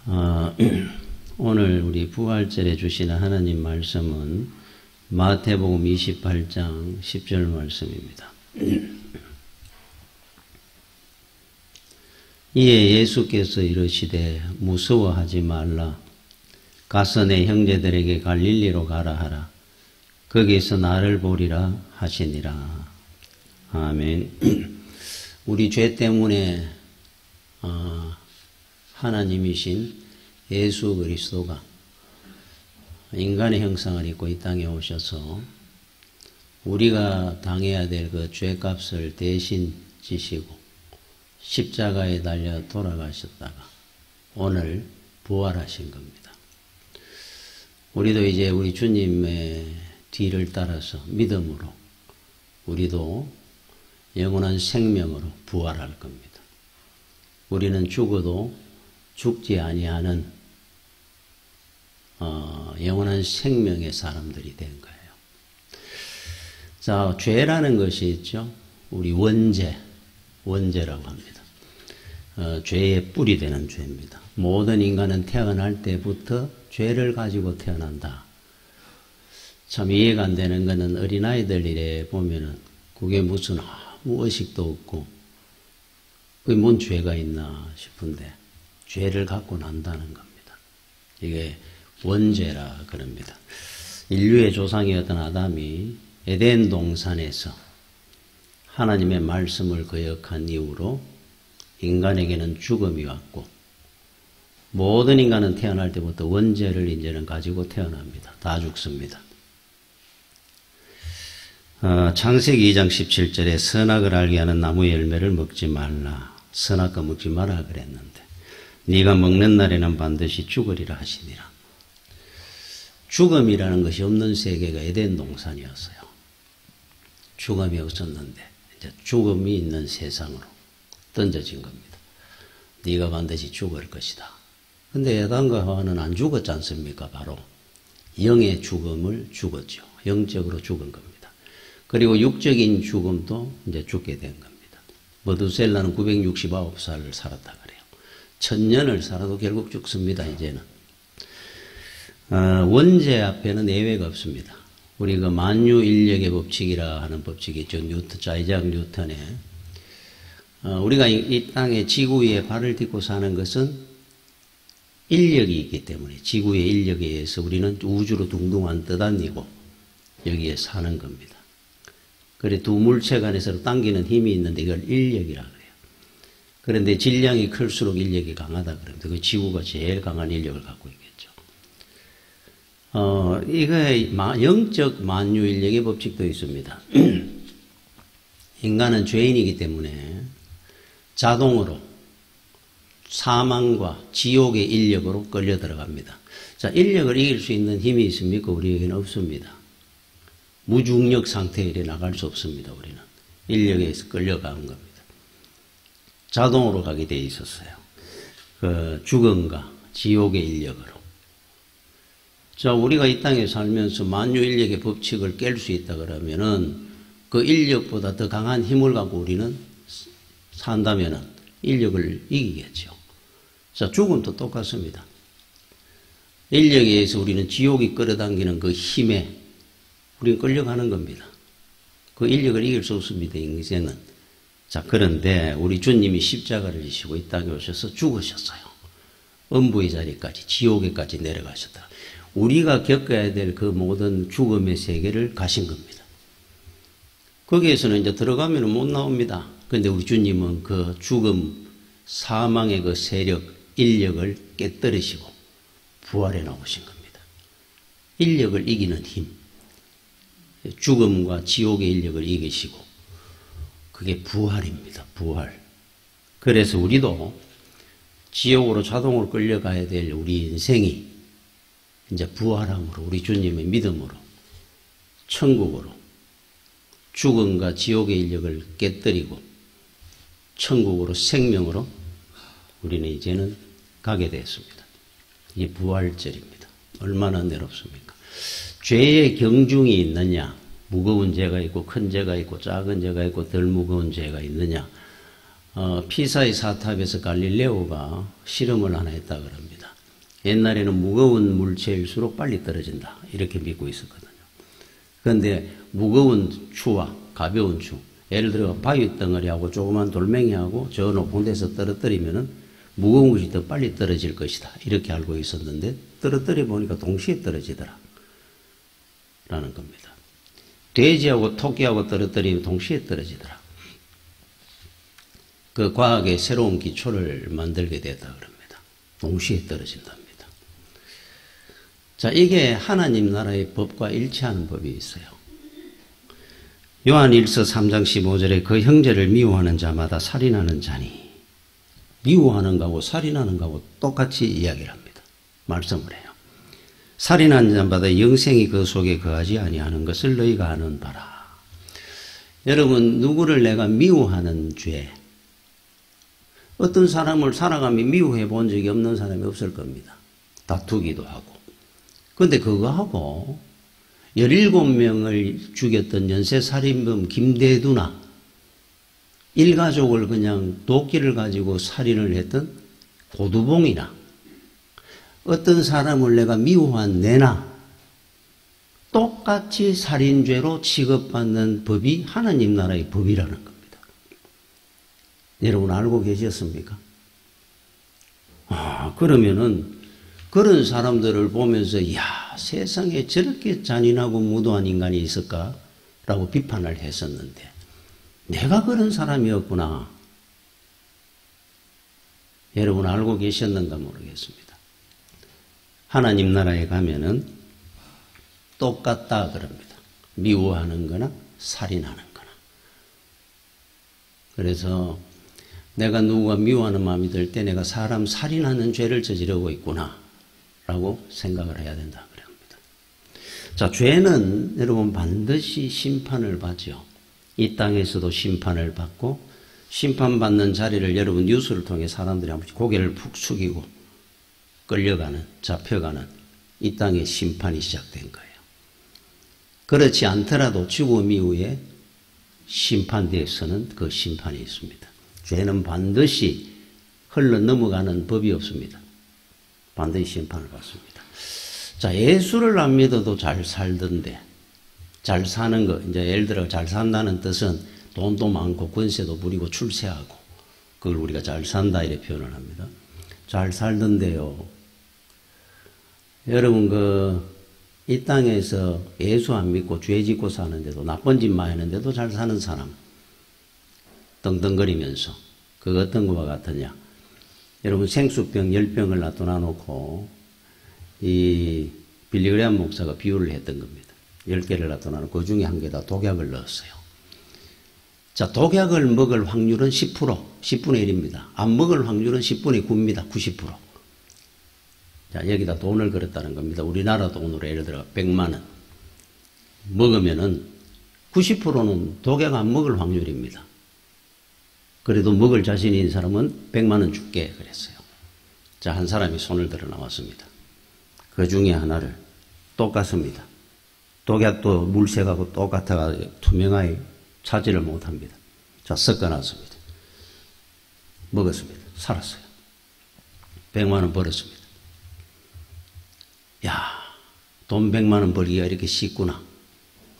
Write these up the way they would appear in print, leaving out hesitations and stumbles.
어, 오늘 우리 부활절에 주시는 하나님 말씀은 마태복음 28장 10절 말씀입니다. 이에 예수께서 이르시되 무서워하지 말라. 가서 내 형제들에게 갈릴리로 가라 하라. 거기서 나를 보리라 하시니라. 아멘. 우리 죄 때문에 하나님이신 예수 그리스도가 인간의 형상을 입고 이 땅에 오셔서 우리가 당해야 될 그 죄값을 대신 지시고 십자가에 달려 돌아가셨다가 오늘 부활하신 겁니다. 우리도 이제 우리 주님의 뒤를 따라서 믿음으로 우리도 영원한 생명으로 부활할 겁니다. 우리는 죽어도 죽지 아니하는 영원한 생명의 사람들이 된 거예요. 자, 죄라는 것이 있죠. 우리 원죄라고 합니다. 죄의 뿌리 되는 죄입니다. 모든 인간은 태어날 때부터 죄를 가지고 태어난다. 참 이해가 안 되는 것은 어린아이들 일에 보면은 그게 무슨 아무 의식도 없고 그게 뭔 죄가 있나 싶은데 죄를 갖고 난다는 겁니다. 이게 원죄라 그럽니다. 인류의 조상이었던 아담이 에덴 동산에서 하나님의 말씀을 거역한 이후로 인간에게는 죽음이 왔고 모든 인간은 태어날 때부터 원죄를 이제는 가지고 태어납니다. 다 죽습니다. 창세기 2장 17절에 선악을 알게 하는 나무의 열매를 먹지 말라. 선악과 먹지 마라 그랬는데 네가 먹는 날에는 반드시 죽으리라 하시니라. 죽음이라는 것이 없는 세계가 에덴 동산이었어요. 죽음이 없었는데 이제 죽음이 있는 세상으로 던져진 겁니다. 네가 반드시 죽을 것이다. 근데 아담과 하와는 안 죽었지 않습니까? 바로 영의 죽음을 죽었죠. 영적으로 죽은 겁니다. 그리고 육적인 죽음도 이제 죽게 된 겁니다. 머두셀라는 969살을 살았다 그래요. 1000년을 살아도 결국 죽습니다. 이제는. 원죄 앞에는 예외가 없습니다. 우리 그 만유인력의 법칙이라 하는 법칙이 있죠. 아이작 뉴턴의. 우리가 이 땅에 지구 위에 발을 딛고 사는 것은 인력이 있기 때문에 지구의 인력에 의해서 우리는 우주로 둥둥한 떠다니고 여기에 사는 겁니다. 그래 두 물체 간에 서로 당기는 힘이 있는데 이걸 인력이라 그래요. 그런데 질량이 클수록 인력이 강하다 그럽니다. 그 지구가 제일 강한 인력을 갖고 있겠죠. 이거에 영적 만유인력의 법칙도 있습니다. 인간은 죄인이기 때문에 자동으로 사망과 지옥의 인력으로 끌려 들어갑니다. 자, 인력을 이길 수 있는 힘이 있습니까? 우리에게는 없습니다. 무중력 상태에 나갈 수 없습니다. 우리는 인력에서 끌려가는 겁니다. 자동으로 가게 돼 있었어요. 그 죽음과 지옥의 인력으로. 자, 우리가 이 땅에 살면서 만유인력의 법칙을 깰 수 있다 그러면은 그 인력보다 더 강한 힘을 갖고 우리는 산다면은 인력을 이기겠죠. 자, 죽음도 똑같습니다. 인력에 의해서 우리는 지옥이 끌어당기는 그 힘에 우리는 끌려가는 겁니다. 그 인력을 이길 수 없습니다. 인생은. 자, 그런데 우리 주님이 십자가를 지시고 이 땅에 오셔서 죽으셨어요. 음부의 자리까지 지옥에까지 내려가셨다. 우리가 겪어야 될 그 모든 죽음의 세계를 가신 겁니다. 거기에서는 이제 들어가면 못 나옵니다. 그런데 우리 주님은 그 죽음, 사망의 그 세력, 인력을 깨뜨리시고 부활해 나오신 겁니다. 인력을 이기는 힘, 죽음과 지옥의 인력을 이기시고 그게 부활입니다. 부활. 그래서 우리도 지옥으로 자동으로 끌려가야 될 우리 인생이 이제 부활함으로 우리 주님의 믿음으로 천국으로 죽음과 지옥의 인력을 깨뜨리고 천국으로 생명으로 우리는 이제는 가게 되었습니다. 이게 부활절입니다. 얼마나 은혜롭습니까? 죄의 경중이 있느냐? 무거운 죄가 있고 큰 죄가 있고 작은 죄가 있고 덜 무거운 죄가 있느냐? 피사의 사탑에서 갈릴레오가 실험을 하나 했다 그럽니다. 옛날에는 무거운 물체일수록 빨리 떨어진다. 이렇게 믿고 있었거든요. 그런데 무거운 추와 가벼운 추, 예를 들어 바위 덩어리하고 조그만 돌멩이하고 저 높은 데서 떨어뜨리면은 무거운 것이 더 빨리 떨어질 것이다. 이렇게 알고 있었는데 떨어뜨려 보니까 동시에 떨어지더라. 라는 겁니다. 돼지하고 토끼하고 떨어뜨리면 동시에 떨어지더라. 그 과학의 새로운 기초를 만들게 됐다 그럽니다. 동시에 떨어진답니다. 자, 이게 하나님 나라의 법과 일치하는 법이 있어요. 요한 1서 3장 15절에 그 형제를 미워하는 자마다 살인하는 자니, 미워하는 거하고 살인하는 거하고 똑같이 이야기를 합니다. 말씀을 해요. 살인하는 자마다 영생이 그 속에 거하지 아니하는 것을 너희가 아는 바라. 여러분, 누구를 내가 미워하는 죄, 어떤 사람을 살아가며 미워해 본 적이 없는 사람이 없을 겁니다. 다투기도 하고. 그런데 그거하고 17명을 죽였던 연쇄살인범 김대두나 일가족을 그냥 도끼를 가지고 살인을 했던 고두봉이나 어떤 사람을 내가 미워한 내나 똑같이 살인죄로 취급받는 법이 하나님 나라의 법이라는 겁니다. 여러분 알고 계셨습니까? 그러면은 그런 사람들을 보면서 이야, 세상에 저렇게 잔인하고 무도한 인간이 있을까라고 비판을 했었는데 내가 그런 사람이었구나. 여러분 알고 계셨는가 모르겠습니다. 하나님 나라에 가면은 똑같다 그럽니다. 미워하는 거나 살인하는 거나. 그래서 내가 누구가 미워하는 마음이 들 때 내가 사람 살인하는 죄를 저지르고 있구나 라고 생각을 해야 된다 그럽니다. 자, 죄는 여러분 반드시 심판을 받죠. 이 땅에서도 심판을 받고 심판받는 자리를 여러분 뉴스를 통해 사람들이 한 번씩 고개를 푹 숙이고 끌려가는, 잡혀가는 이 땅의 심판이 시작된 거예요. 그렇지 않더라도 죽음 이후에 심판대에서는 그 심판이 있습니다. 죄는 반드시 흘러 넘어가는 법이 없습니다. 반드시 심판을 받습니다. 자, 예수를 안 믿어도 잘 살던데, 잘 사는 거, 이제 예를 들어 잘 산다는 뜻은 돈도 많고 권세도 부리고 출세하고, 그걸 우리가 잘 산다 이렇게 표현을 합니다. 잘 살던데요. 여러분 이 땅에서 예수 안 믿고 죄 짓고 사는데도 나쁜 짓만 했는데도 잘 사는 사람 떵떵거리면서 그거 어떤 것과 같으냐. 여러분 생수병 10병을 놔둬 놓고 이 빌리그레암 목사가 비유를 했던 겁니다. 10개를 놔둬 놓고 그 중에 한 개다 독약을 넣었어요. 자, 독약을 먹을 확률은 10%, 10분의 1입니다. 안 먹을 확률은 10분의 9입니다. 90%. 자, 여기다 돈을 걸었다는 겁니다. 우리나라 돈으로 예를 들어 100만 원 먹으면은 90%는 독약 안 먹을 확률입니다. 그래도 먹을 자신이 있는 사람은 100만 원 줄게 그랬어요. 자, 한 사람이 손을 들어 나왔습니다. 그 중에 하나를 똑같습니다. 독약도 물색하고 똑같아가지고 투명하게 차지를 못합니다. 자, 섞어놨습니다. 먹었습니다. 살았어요. 100만 원 벌었습니다. 야, 돈 100만 원 벌기가 이렇게 쉽구나.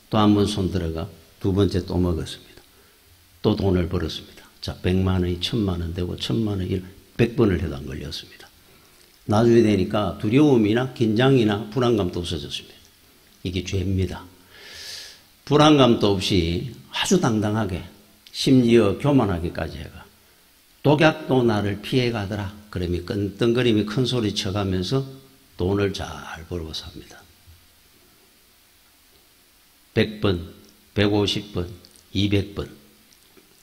또 한 번 손 들어가 두 번째 또 먹었습니다. 또 돈을 벌었습니다. 자, 100만 원이 1000만 원 되고 1000만 원이 100번을 해도 안 걸렸습니다. 나중에 되니까 두려움이나 긴장이나 불안감도 없어졌습니다. 이게 죄입니다. 불안감도 없이 아주 당당하게 심지어 교만하게까지 해가 독약도 나를 피해가더라. 그러면 끈끈거림이 큰 소리 쳐가면서 돈을 잘 벌고 삽니다. 100번, 150번, 200번.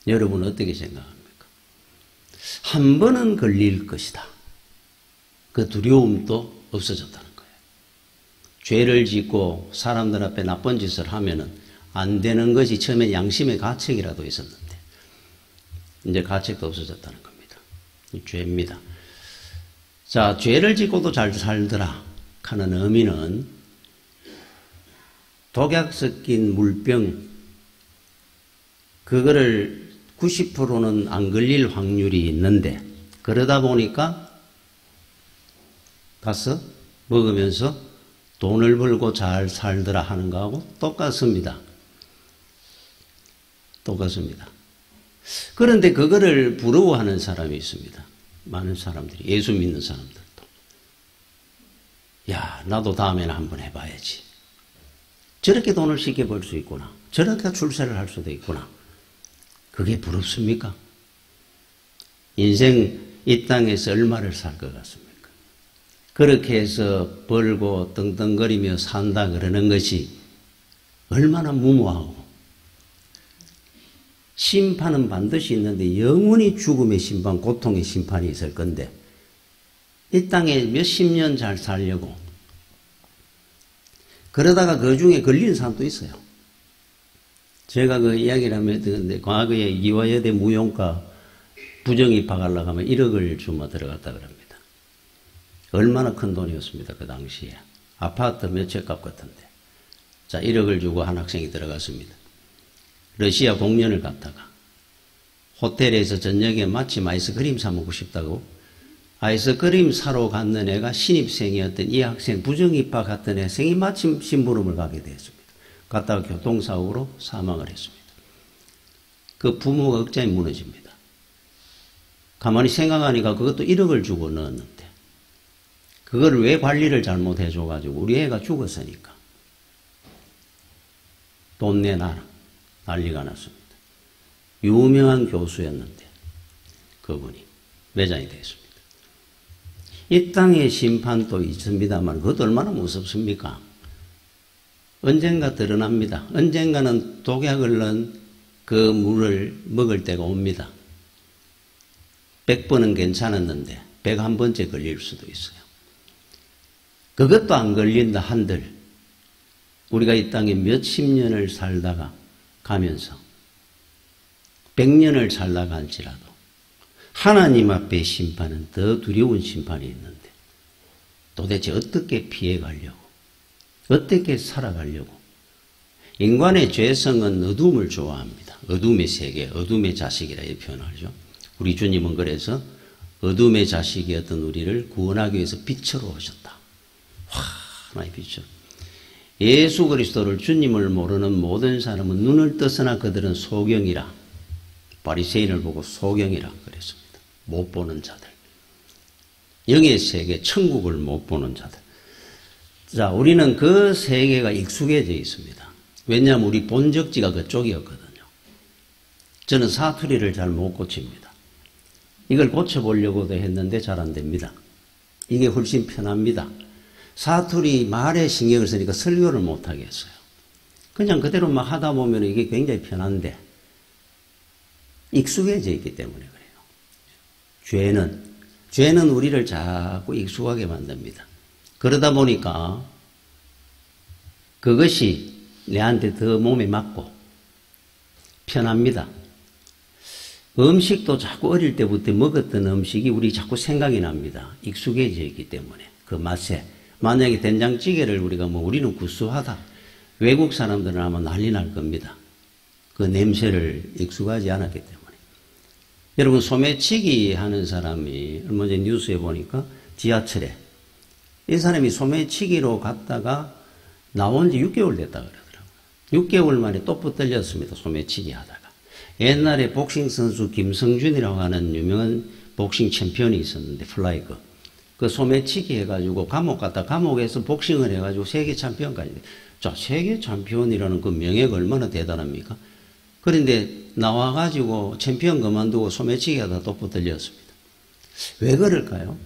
여러분 어떻게 생각합니까? 한 번은 걸릴 것이다. 그 두려움도 없어졌다는 거예요. 죄를 짓고 사람들 앞에 나쁜 짓을 하면은 안 되는 것이 처음에 양심의 가책이라도 있었는데 이제 가책도 없어졌다는 겁니다. 죄입니다. 자, 죄를 짓고도 잘 살더라 하는 의미는 독약 섞인 물병 그거를 90%는 안 걸릴 확률이 있는데 그러다 보니까 가서 먹으면서 돈을 벌고 잘 살더라 하는 거하고 똑같습니다. 똑같습니다. 그런데 그거를 부러워하는 사람이 있습니다. 많은 사람들이, 예수 믿는 사람들도. 야, 나도 다음에는 한번 해봐야지. 저렇게 돈을 쉽게 벌 수 있구나. 저렇게 출세를 할 수도 있구나. 그게 부럽습니까? 인생 이 땅에서 얼마를 살 것 같습니까? 그렇게 해서 벌고 떵떵거리며 산다 그러는 것이 얼마나 무모하고, 심판은 반드시 있는데 영원히 죽음의 심판, 고통의 심판이 있을 건데 이 땅에 몇십 년 잘 살려고 그러다가 그 중에 걸리는 사람도 있어요. 제가 그 이야기를 하면 듣는데 과거에 이화여대 무용과 부정입학하려고 하면 1억을 주면 들어갔다 그럽니다. 얼마나 큰 돈이었습니다. 그 당시에. 아파트 몇 채 값 같은데. 자, 1억을 주고 한 학생이 들어갔습니다. 러시아 공연을 갔다가 호텔에서 저녁에 마침 아이스크림 사 먹고 싶다고 아이스크림 사러 갔는 애가 신입생이었던 이 학생, 부정입학했던 학생이 마침 심부름을 가게 되었습니다. 갔다가 교통사고로 사망을 했습니다. 그 부모가 억장이 무너집니다. 가만히 생각하니까 그것도 1억을 주고 넣었는데 그걸 왜 관리를 잘못해줘가지고 우리 애가 죽었으니까 돈 내놔라 난리가 났습니다. 유명한 교수였는데 그분이 매장이 됐습니다. 이 땅의 심판도 있습니다만 그것도 얼마나 무섭습니까? 언젠가 드러납니다. 언젠가는 독약을 넣은 그 물을 먹을 때가 옵니다. 100번은 괜찮았는데 101번째 걸릴 수도 있어요. 그것도 안 걸린다 한들 우리가 이 땅에 몇십 년을 살다가 가면서 100년을 살다가 할지라도 하나님 앞의 심판은 더 두려운 심판이 있는데 도대체 어떻게 피해가려고 어떻게 살아가려고 인간의 죄성은 어둠을 좋아합니다. 어둠의 세계, 어둠의 자식이라 이 표현하죠. 우리 주님은 그래서 어둠의 자식이었던 우리를 구원하기 위해서 빛으로 오셨다. 환하게 빛으로. 예수 그리스도를 주님을 모르는 모든 사람은 눈을 떠서나 그들은 소경이라. 바리새인을 보고 소경이라 그랬습니다. 못 보는 자들. 영의 세계, 천국을 못 보는 자들. 자, 우리는 그 세계가 익숙해져 있습니다. 왜냐하면 우리 본적지가 그쪽이었거든요. 저는 사투리를 잘 못 고칩니다. 이걸 고쳐보려고도 했는데 잘 안 됩니다. 이게 훨씬 편합니다. 사투리 말에 신경을 쓰니까 설교를 못 하겠어요. 그냥 그대로 막 하다 보면 이게 굉장히 편한데 익숙해져 있기 때문에 그래요. 죄는 우리를 자꾸 익숙하게 만듭니다. 그러다 보니까 그것이 내한테 더 몸에 맞고 편합니다. 음식도 자꾸 어릴 때부터 먹었던 음식이 우리 자꾸 생각이 납니다. 익숙해져 있기 때문에 그 맛에. 만약에 된장찌개를 우리는 구수하다. 외국 사람들은 아마 난리 날 겁니다. 그 냄새를 익숙하지 않았기 때문에. 여러분 소매치기 하는 사람이 얼마 전에 뉴스에 보니까 지하철에 이 사람이 소매치기로 갔다가 나온 지 6개월 됐다 그러더라고요. 6개월 만에 또 붙들렸습니다. 소매치기 하다가. 옛날에 복싱 선수 김성준이라고 하는 유명한 복싱 챔피언이 있었는데 플라이급. 그 소매치기 해가지고 감옥 갔다 감옥에서 복싱을 해가지고 세계 챔피언까지 돼. 자, 세계 챔피언이라는 그 명예가 얼마나 대단합니까? 그런데 나와가지고 챔피언 그만두고 소매치기 하다 또 붙들렸습니다. 왜 그럴까요?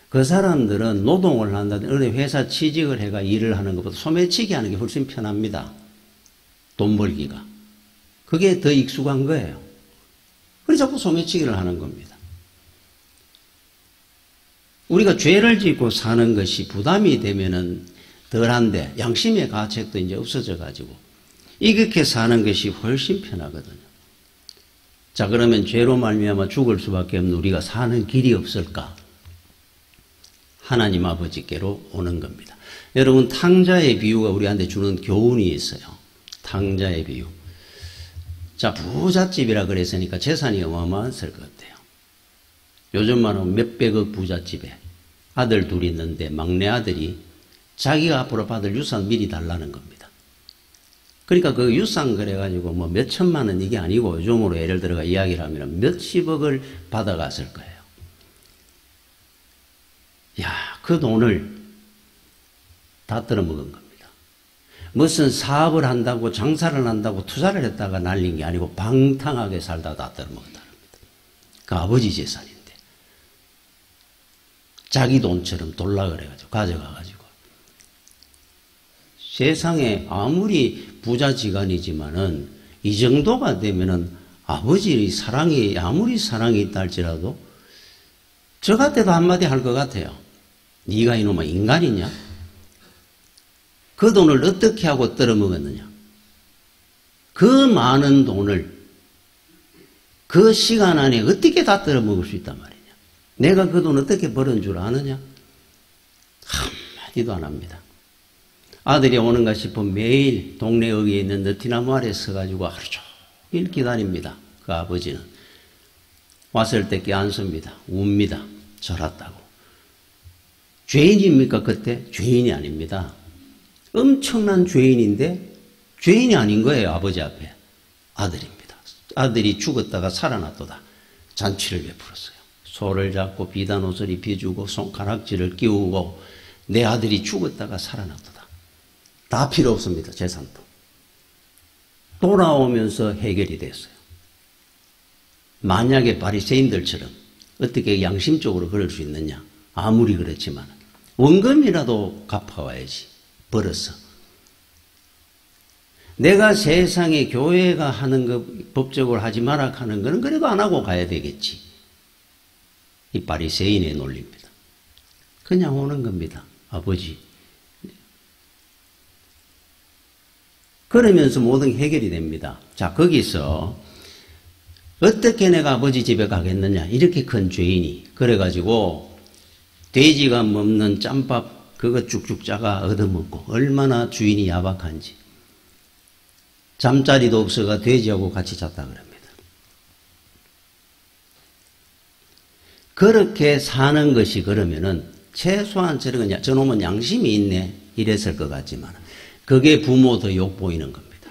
그 사람들은 노동을 한다든지 어느 회사 취직을 해가 일을 하는 것보다 소매치기 하는 게 훨씬 편합니다. 돈 벌기가. 그게 더 익숙한 거예요. 그래서 자꾸 소매치기를 하는 겁니다. 우리가 죄를 짓고 사는 것이 부담이 되면은 덜한데 양심의 가책도 이제 없어져 가지고 이렇게 사는 것이 훨씬 편하거든요. 자, 그러면 죄로 말미암아 죽을 수밖에 없는 우리가 사는 길이 없을까? 하나님 아버지께로 오는 겁니다. 여러분 탕자의 비유가 우리한테 주는 교훈이 있어요. 탕자의 비유. 자, 부잣집이라 그랬으니까 재산이 어마어마했을 것 같아요. 요즘 말하면 몇백억 부잣집에 아들 둘이 있는데 막내 아들이 자기가 앞으로 받을 유산 미리 달라는 겁니다. 그러니까 그 유산 그래가지고 뭐 몇 천만 원 이게 아니고 요즘으로 예를 들어가 이야기를 하면 몇십억을 받아갔을 거예요. 야, 그 돈을 다 떨어먹은 겁니다. 무슨 사업을 한다고 장사를 한다고 투자를 했다가 날린 게 아니고 방탕하게 살다 다 떨어먹었다는 겁니다. 그 아버지 재산인데 자기 돈처럼 돌라 그래가지고 가져가가지고 세상에 아무리 부자지간이지만은 이 정도가 되면은 아버지의 사랑이 아무리 사랑이 있다 할지라도 저 같아도 한마디 할 것 같아요. 네가 이놈아 인간이냐? 그 돈을 어떻게 하고 떨어먹었느냐? 그 많은 돈을 그 시간 안에 어떻게 다 떨어먹을 수 있단 말이냐? 내가 그 돈 어떻게 벌은 줄 아느냐? 한마디도 안 합니다. 아들이 오는가 싶으면 매일 동네 어귀에 있는 느티나무 아래 서가지고 하루 종일 기다립니다. 그 아버지는. 왔을 때 껴안습니다. 웁니다. 절았다고. 죄인입니까 그때? 죄인이 아닙니다. 엄청난 죄인인데 죄인이 아닌 거예요. 아버지 앞에. 아들입니다. 아들이 죽었다가 살아났도다. 잔치를 베풀었어요. 소를 잡고 비단 옷을 입혀주고 손가락질을 끼우고 내 아들이 죽었다가 살아났도다. 다 필요 없습니다. 재산도. 돌아오면서 해결이 됐어요. 만약에 바리새인들처럼 어떻게 양심적으로 그럴 수 있느냐. 아무리 그렇지만 원금이라도 갚아와야지. 벌어서. 내가 세상에 교회가 하는 거 법적으로 하지 마라 하는 거는 그래도 안 하고 가야 되겠지. 이 바리새인의 논리입니다. 그냥 오는 겁니다. 아버지. 그러면서 모든 게 해결이 됩니다. 자, 거기서 어떻게 내가 아버지 집에 가겠느냐. 이렇게 큰 죄인이. 그래가지고 돼지가 먹는 짬밥 그거 쭉쭉 짜가 얻어먹고 얼마나 주인이 야박한지. 잠자리도 없어가 돼지하고 같이 잤다 그럽니다. 그렇게 사는 것이 그러면은 최소한 저놈은 양심이 있네 이랬을 것 같지만 그게 부모도 욕 보이는 겁니다.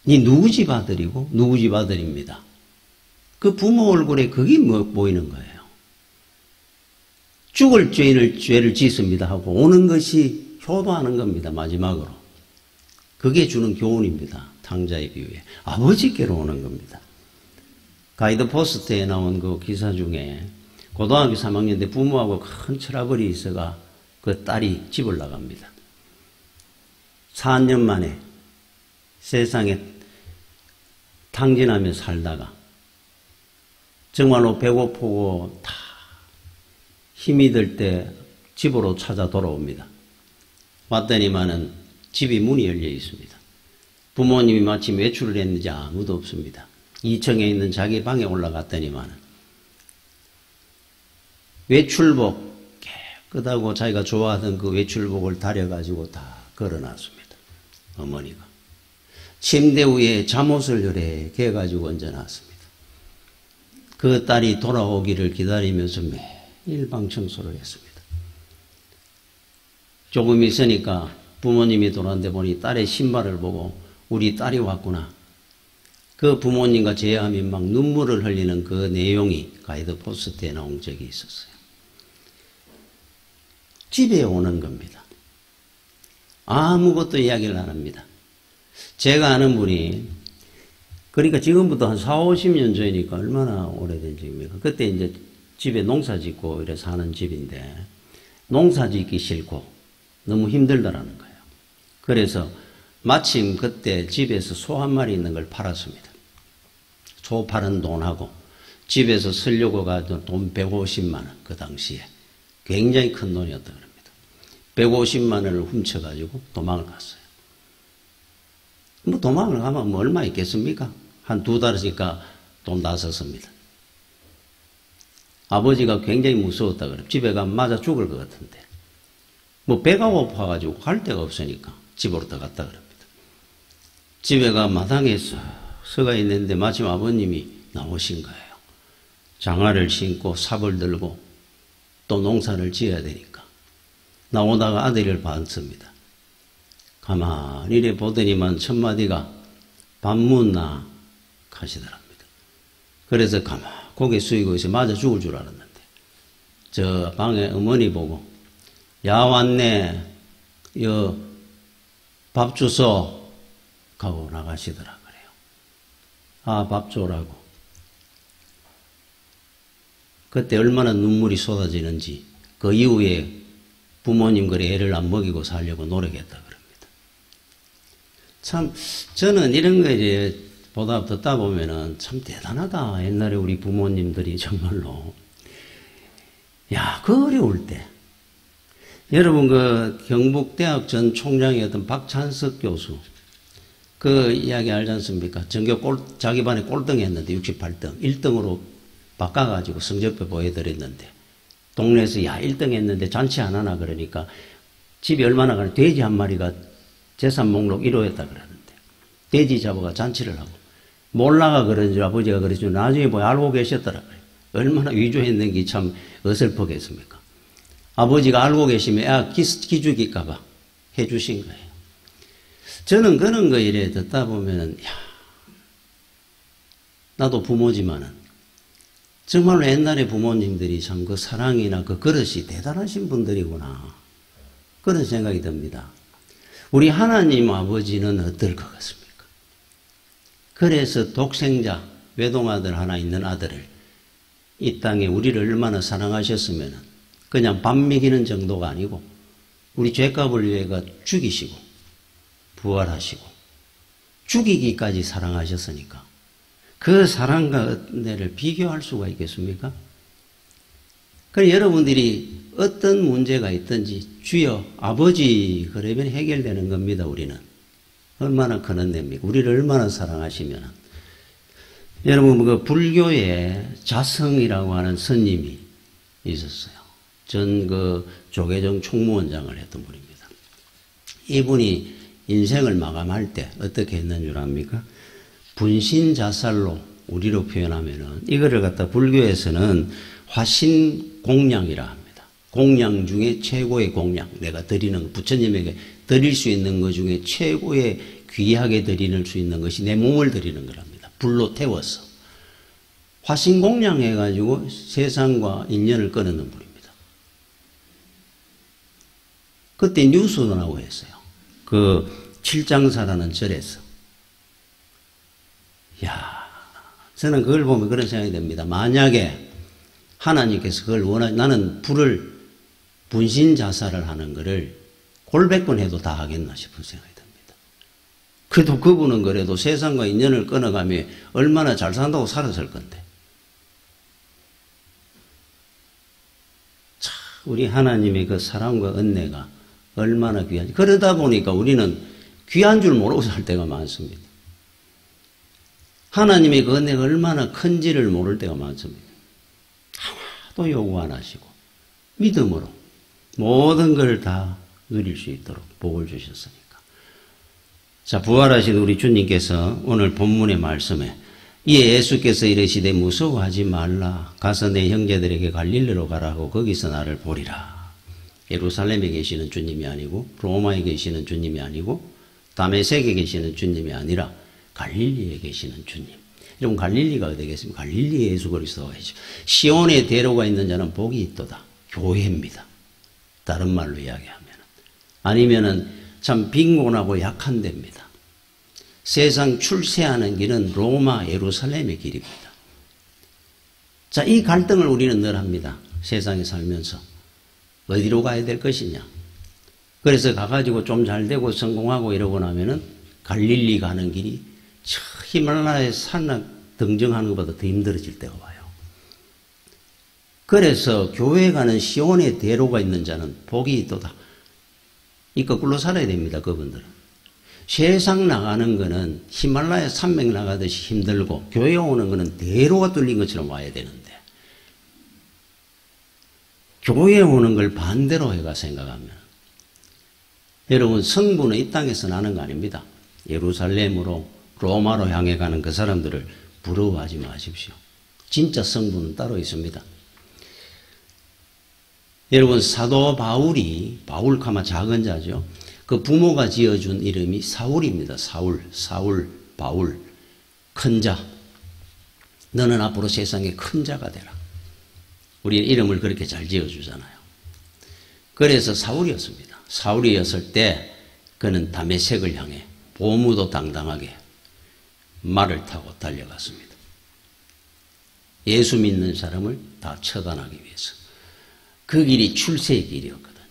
니 누구 집 아들이고 누구 집 아들입니다. 그 부모 얼굴에 그게 뭐 보이는 거예요. 죽을 죄를 짓습니다 하고 오는 것이 효도하는 겁니다. 마지막으로. 그게 주는 교훈입니다. 탕자의 비유에. 아버지께로 오는 겁니다. 가이드 포스트에 나온 그 기사 중에 고등학교 3학년 때 부모하고 큰 트러블이 있어가 그 딸이 집을 나갑니다. 4년 만에 세상에 탕진하며 살다가 정말로 배고프고 다 힘이 들 때 집으로 찾아 돌아옵니다. 왔더니만은 집이 문이 열려 있습니다. 부모님이 마침 외출을 했는지 아무도 없습니다. 2층에 있는 자기 방에 올라갔더니만은 외출복 깨끗하고 자기가 좋아하던 그 외출복을 다려가지고 다 걸어놨습니다. 어머니가. 침대 위에 잠옷을 요렇게 해가지고 얹어놨습니다. 그 딸이 돌아오기를 기다리면서 매일 방 청소를 했습니다. 조금 있으니까 부모님이 돌아왔는데 보니 딸의 신발을 보고 우리 딸이 왔구나. 그 부모님과 제하며 막 눈물을 흘리는 그 내용이 가이드 포스트에 나온 적이 있었어요. 집에 오는 겁니다. 아무것도 이야기를 안 합니다. 제가 아는 분이 그러니까 지금부터 한 4, 50년 전이니까 얼마나 오래된 집입니까? 그때 이제 집에 농사 짓고 이래 사는 집인데 농사 짓기 싫고 너무 힘들다라는 거예요. 그래서 마침 그때 집에서 소 한 마리 있는 걸 팔았습니다. 소 파는 돈하고 집에서 쓰려고 가던 돈 150만 원 그 당시에 굉장히 큰 돈이었다 그럽니다. 150만 원을 훔쳐가지고 도망을 갔어요. 뭐 도망을 가면 뭐 얼마 있겠습니까? 한 2달이니까 돈 다 썼습니다. 아버지가 굉장히 무서웠다 그래요. 집에 가면 맞아 죽을 것 같은데. 뭐 배가 고파가지고 갈 데가 없으니까 집으로 들어갔다 그럽니다. 집에 가 마당에 서가 있는데 마침 아버님이 나오신 거예요. 장화를 신고 삽을 들고 또 농사를 지어야 되니까. 나오다가 아들을 봤습니다. 가만히 이래 보더니만 첫마디가 밥 묻나 하시더랍니다. 그래서 가만 고개 숙이고 있어 맞아 죽을 줄 알았는데 저 방에 어머니 보고 야 왔네 여 밥 주소 하고 나가시더라 그래요. 아 밥 줘라고. 그때 얼마나 눈물이 쏟아지는지 그 이후에 부모님 그래 애를 안 먹이고 살려고 노력했다 그럽니다. 참 저는 이런 거 이제 보다 듣다 보면은 참 대단하다. 옛날에 우리 부모님들이 정말로 야 그 어려울 때 여러분 그 경북대학 전 총장이었던 박찬석 교수 그 이야기 알지 않습니까? 전교 자기 반에 꼴등 했는데 68등 1등으로 바꿔가지고 성적표 보여드렸는데 동네에서 야 1등 했는데 잔치 안 하나 그러니까 집에 얼마나 가는 돼지 한 마리가 재산 목록 1호였다 그러는데 돼지 잡아가 잔치를 하고 몰라가 그런 줄 아버지가 그랬죠. 나중에 뭐 알고 계셨더라 그래요. 얼마나 위조했는 게 참 어설프겠습니까? 아버지가 알고 계시면 야 기죽일까봐 해주신 거예요. 저는 그런 거 이래 듣다 보면은 야 나도 부모지만은 정말로 옛날에 부모님들이 참 그 사랑이나 그 그릇이 대단하신 분들이구나 그런 생각이 듭니다. 우리 하나님 아버지는 어떨 것 같습니까? 그래서 독생자 외동아들 하나 있는 아들을 이 땅에 우리를 얼마나 사랑하셨으면 그냥 밥 먹이는 정도가 아니고 우리 죄값을 위해가 죽이시고 부활하시고 죽이기까지 사랑하셨으니까 그 사랑과 은혜를 비교할 수가 있겠습니까? 그래서 여러분들이 어떤 문제가 있든지 주여 아버지 그러면 해결되는 겁니다. 우리는 얼마나 큰 은혜입니까? 우리를 얼마나 사랑하시면 여러분 그 불교에 자성이라고 하는 스님이 있었어요. 전 그 조계종 총무원장을 했던 분입니다. 이분이 인생을 마감할 때 어떻게 했는 줄 압니까? 분신자살로 우리로 표현하면은 이거를 갖다 불교에서는 화신공양이라 합니다. 공양 중에 최고의 공양, 내가 드리는 부처님에게 드릴 수 있는 것 중에 최고의 귀하게 드릴 수 있는 것이 내 몸을 드리는 거랍니다. 불로 태워서 화신공양 해가지고 세상과 인연을 끊는 분입니다. 그때 뉴스도 나오고 했어요. 그 칠장사라는 절에서. 야, 저는 그걸 보면 그런 생각이 듭니다. 만약에 하나님께서 그걸 나는 불을 분신자살을 하는 거를 골백번 해도 다 하겠나 싶은 생각이 듭니다. 그래도 그분은 그래도 세상과 인연을 끊어가며 얼마나 잘 산다고 살았을 건데. 참, 우리 하나님의 그 사랑과 은혜가 얼마나 귀한지. 그러다 보니까 우리는 귀한 줄 모르고 살 때가 많습니다. 하나님의 그 은혜가 얼마나 큰지를 모를 때가 많습니다. 하나도 요구 안 하시고 믿음으로 모든 걸 다 누릴 수 있도록 복을 주셨으니까. 자, 부활하신 우리 주님께서 오늘 본문의 말씀에 이에 예수께서 이르시되 무서워하지 말라. 가서 내 형제들에게 갈릴리로 가라고 거기서 나를 보리라. 예루살렘에 계시는 주님이 아니고 로마에 계시는 주님이 아니고 다메섹에 계시는 주님이 아니라 갈릴리에 계시는 주님. 여러분 갈릴리가 어디 계십니까? 갈릴리에 예수 그리스도가 계시죠. 시온에 대로가 있는 자는 복이 있도다. 교회입니다. 다른 말로 이야기하면. 아니면은 참 빈곤하고 약한 데입니다. 세상 출세하는 길은 로마, 예루살렘의 길입니다. 자, 이 갈등을 우리는 늘 합니다. 세상에 살면서. 어디로 가야 될 것이냐. 그래서 가가지고 좀 잘 되고 성공하고 이러고 나면은 갈릴리 가는 길이 저 히말라야 산악 등정하는 것보다 더 힘들어질 때가 와요. 그래서 교회에 가는 시온의 대로가 있는 자는 복이 있도다. 이 거꾸로 살아야 됩니다. 그분들은. 세상 나가는 거는 히말라야 산맥 나가듯이 힘들고 교회 오는 거는 대로가 뚫린 것처럼 와야 되는데 교회에 오는 걸 반대로 해가 생각하면 여러분 성부는 이 땅에서 나는 거 아닙니다. 예루살렘으로 로마로 향해 가는 그 사람들을 부러워하지 마십시오. 진짜 성부는 따로 있습니다. 여러분 사도 바울이 바울 가마 작은 자죠. 그 부모가 지어준 이름이 사울입니다. 사울, 바울, 큰 자. 너는 앞으로 세상에 큰 자가 되라. 우리는 이름을 그렇게 잘 지어주잖아요. 그래서 사울이었습니다. 사울이었을 때 그는 다메섹을 향해 보무도 당당하게 말을 타고 달려갔습니다. 예수 믿는 사람을 다 처단하기 위해서. 그 길이 출세의 길이었거든요.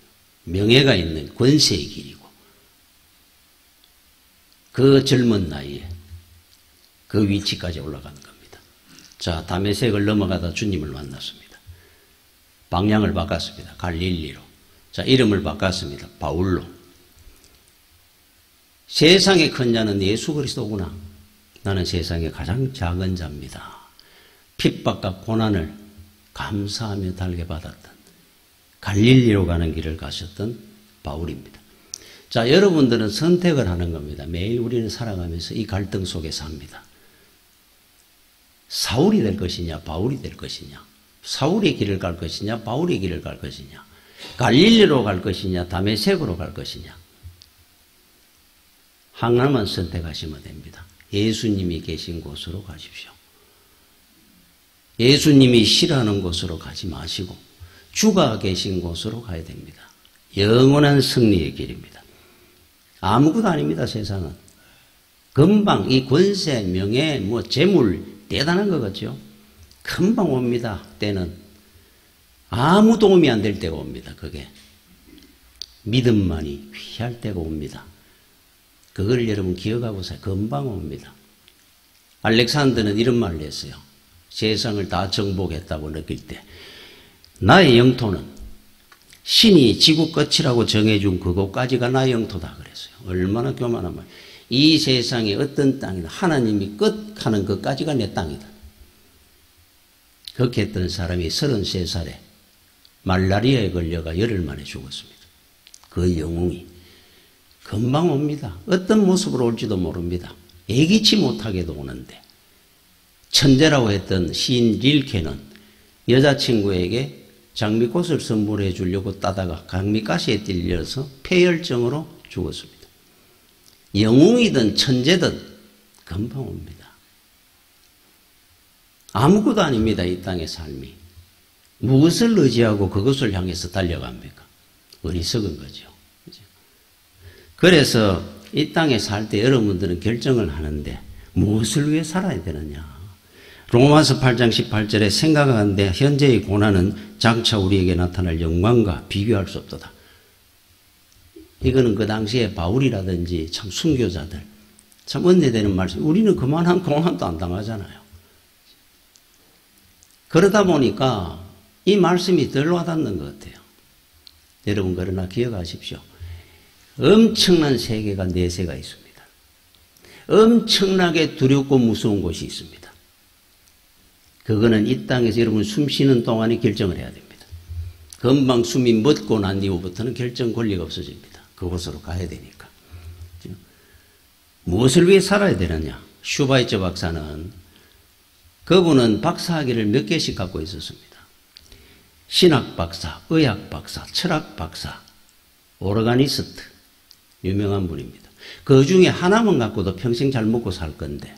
명예가 있는 권세의 길이고 그 젊은 나이에 그 위치까지 올라가는 겁니다. 자, 다메섹을 넘어가다 주님을 만났습니다. 방향을 바꿨습니다. 갈릴리로. 자, 이름을 바꿨습니다. 바울로. 세상에 큰 자는 예수 그리스도구나. 나는 세상에 가장 작은 자입니다. 핍박과 고난을 감사하며 달게 받았던 갈릴리로 가는 길을 가셨던 바울입니다. 자, 여러분들은 선택을 하는 겁니다. 매일 우리는 살아가면서 이 갈등 속에 삽니다. 사울이 될 것이냐, 바울이 될 것이냐, 사울의 길을 갈 것이냐, 바울의 길을 갈 것이냐, 갈릴리로 갈 것이냐, 다메섹으로 갈 것이냐. 하나만 선택하시면 됩니다. 예수님이 계신 곳으로 가십시오. 예수님이 싫어하는 곳으로 가지 마시고 주가 계신 곳으로 가야 됩니다. 영원한 승리의 길입니다. 아무것도 아닙니다. 세상은. 금방 이 권세, 명예, 재물 대단한 것 같죠? 금방 옵니다. 때는 아무 도움이 안 될 때가 옵니다. 그게 믿음만이 귀할 때가 옵니다. 그걸 여러분 기억하고서 금방 옵니다. 알렉산더는 이런 말을 했어요. 세상을 다 정복했다고 느낄 때 나의 영토는 신이 지구 끝이라고 정해준 그곳까지가 나의 영토다 그랬어요. 얼마나 교만한 말. 이 세상에 어떤 땅이나 하나님이 끝하는 것까지가 내 땅이다. 그렇게 했던 사람이 33살에 말라리아에 걸려가 열흘 만에 죽었습니다. 그 영웅이 금방 옵니다. 어떤 모습으로 올지도 모릅니다. 예기치 못하게도 오는데 천재라고 했던 시인 릴케는 여자친구에게 장미꽃을 선물해 주려고 따다가 장미가시에 찔려서 폐혈증으로 죽었습니다. 영웅이든 천재든 금방 옵니다. 아무것도 아닙니다. 이 땅의 삶이. 무엇을 의지하고 그것을 향해서 달려갑니까? 어리석은 거죠. 그래서 이 땅에 살 때 여러분들은 결정을 하는데 무엇을 위해 살아야 되느냐. 로마서 8장 18절에 생각하는데 현재의 고난은 장차 우리에게 나타날 영광과 비교할 수 없도다. 이거는 그 당시에 바울이라든지 참 순교자들 참 은혜되는 말씀. 우리는 그만한 고난도 안 당하잖아요. 그러다 보니까 이 말씀이 덜 와닿는 것 같아요. 여러분 그러나 기억하십시오. 엄청난 세계가 내세가 있습니다. 엄청나게 두렵고 무서운 곳이 있습니다. 그거는 이 땅에서 여러분 숨 쉬는 동안에 결정을 해야 됩니다. 금방 숨이 멎고 난 이후부터는 결정 권리가 없어집니다. 그곳으로 가야 되니까. 무엇을 위해 살아야 되느냐? 슈바이처 박사는 그분은 박사학위를 몇 개씩 갖고 있었습니다. 신학 박사, 의학 박사, 철학 박사, 오르가니스트 유명한 분입니다. 그 중에 하나만 갖고도 평생 잘 먹고 살 건데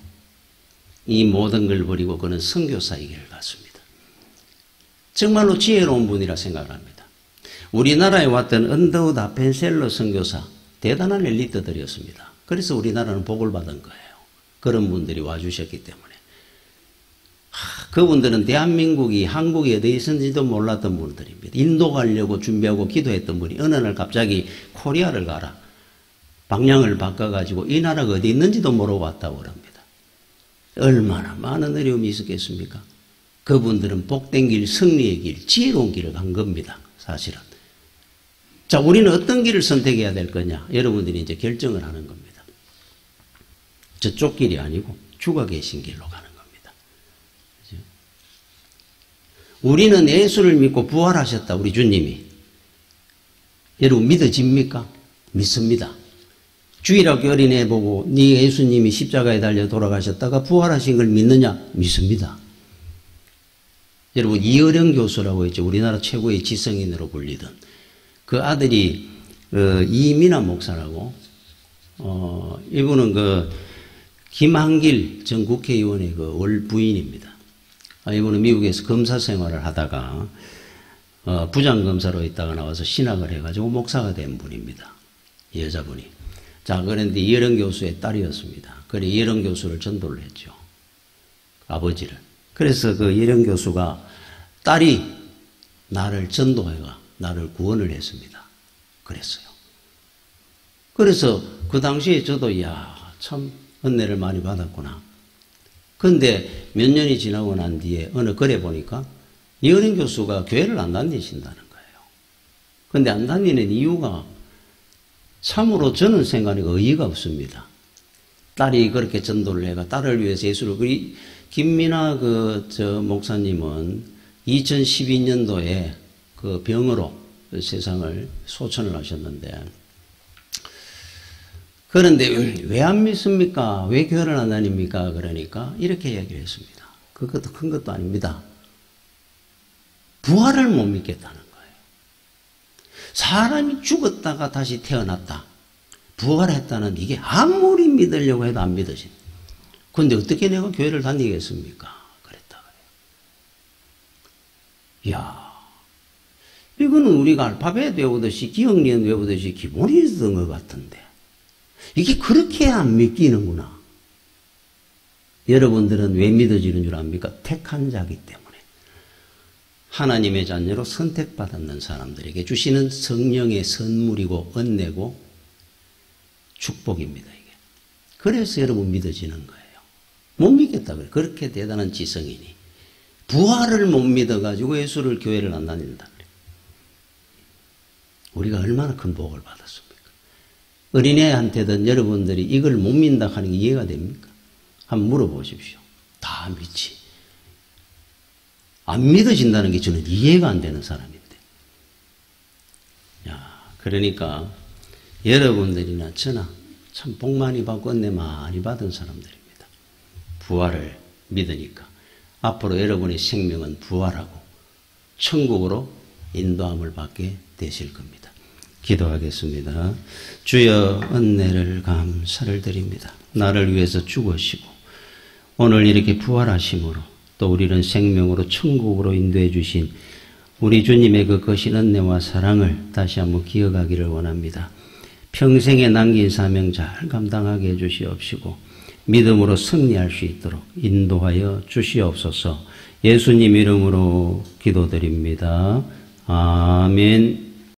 이 모든 걸 버리고 그는 선교사의 길을 갔습니다. 정말로 지혜로운 분이라 생각을 합니다. 우리나라에 왔던 언더우드 아펜셀러 선교사 대단한 엘리트들이었습니다. 그래서 우리나라는 복을 받은 거예요. 그런 분들이 와주셨기 때문에. 그분들은 대한민국이 한국이 어디에 있었는지도 몰랐던 분들입니다. 인도 가려고 준비하고 기도했던 분이 어느 날 갑자기 코리아를 가라. 방향을 바꿔가지고 이 나라가 어디 있는지도 모르고 왔다고 그럽니다. 얼마나 많은 어려움이 있었겠습니까? 그분들은 복된 길, 승리의 길, 지혜로운 길을 간 겁니다. 사실은. 자, 우리는 어떤 길을 선택해야 될 거냐? 여러분들이 이제 결정을 하는 겁니다. 저쪽 길이 아니고 주가 계신 길로 가는 겁니다. 그렇죠? 우리는 예수를 믿고 부활하셨다, 우리 주님이. 여러분 믿어집니까? 믿습니다. 주일학교 어린애 보고 네 예수님이 십자가에 달려 돌아가셨다가 부활하신 걸 믿느냐? 믿습니다. 여러분 이어령 교수라고 했죠. 우리나라 최고의 지성인으로 불리던 그 아들이 이민아 목사라고 이분은 그 김한길 전 국회의원의 그 월 부인입니다. 이분은 미국에서 검사 생활을 하다가 부장검사로 있다가 나와서 신학을 해가지고 목사가 된 분입니다. 여자분이. 자, 그런데 이어령 교수의 딸이었습니다. 그래 이어령 교수를 전도를 했죠. 아버지를. 그래서 그 이어령 교수가 딸이 나를 전도해가 나를 구원을 했습니다. 그랬어요. 그래서 그 당시에 저도 참 은혜를 많이 받았구나. 근데 몇 년이 지나고 난 뒤에 어느 글에 보니까 이어령 교수가 교회를 안 다니신다는 거예요. 근데 안 다니는 이유가 참으로 저는 생각하니까 의의가 없습니다. 딸이 그렇게 전도를 해가 딸을 위해서 예수를 김민아 목사님은 2012년도에 그 병으로 세상을 소천을 하셨는데 그런데 왜 안 믿습니까? 왜 교회를 안 다닙니까? 그러니까 이렇게 이야기를 했습니다. 그것도 큰 것도 아닙니다. 부활을 못 믿겠다는 거예요. 사람이 죽었다가 다시 태어났다. 부활했다는 이게 아무리 믿으려고 해도 안 믿어진다. 그런데 어떻게 내가 교회를 다니겠습니까? 그랬다고요. 이야, 이거는 우리가 알파벳 외우듯이 기억니은 외우듯이 기본이었던 것 같은데 이게 그렇게 안 믿기는구나. 여러분들은 왜 믿어지는 줄 압니까? 택한 자기 때문에. 하나님의 자녀로 선택받았는 사람들에게 주시는 성령의 선물이고 은혜고 축복입니다. 이게. 그래서 여러분 믿어지는 거예요. 못 믿겠다 그래. 그렇게 대단한 지성인이 부활을 못 믿어가지고 예수를 교회를 안 다닌다 그래. 우리가 얼마나 큰 복을 받았습니까? 어린애한테든 여러분들이 이걸 못 믿는다 하는 게 이해가 됩니까? 한번 물어보십시오. 다 믿지. 안 믿어진다는 게 저는 이해가 안 되는 사람인데. 그러니까 여러분들이나 저나 참 복 많이 받고 은혜 많이 받은 사람들입니다. 부활을 믿으니까 앞으로 여러분의 생명은 부활하고 천국으로 인도함을 받게 되실 겁니다. 기도하겠습니다. 주여 은혜를 감사를 드립니다. 나를 위해서 죽으시고 오늘 이렇게 부활하심으로 또 우리는 생명으로 천국으로 인도해 주신 우리 주님의 그 거신 은혜와 사랑을 다시 한번 기억하기를 원합니다. 평생에 남긴 사명 잘 감당하게 해주시옵시고 믿음으로 승리할 수 있도록 인도하여 주시옵소서. 예수님 이름으로 기도드립니다. 아멘.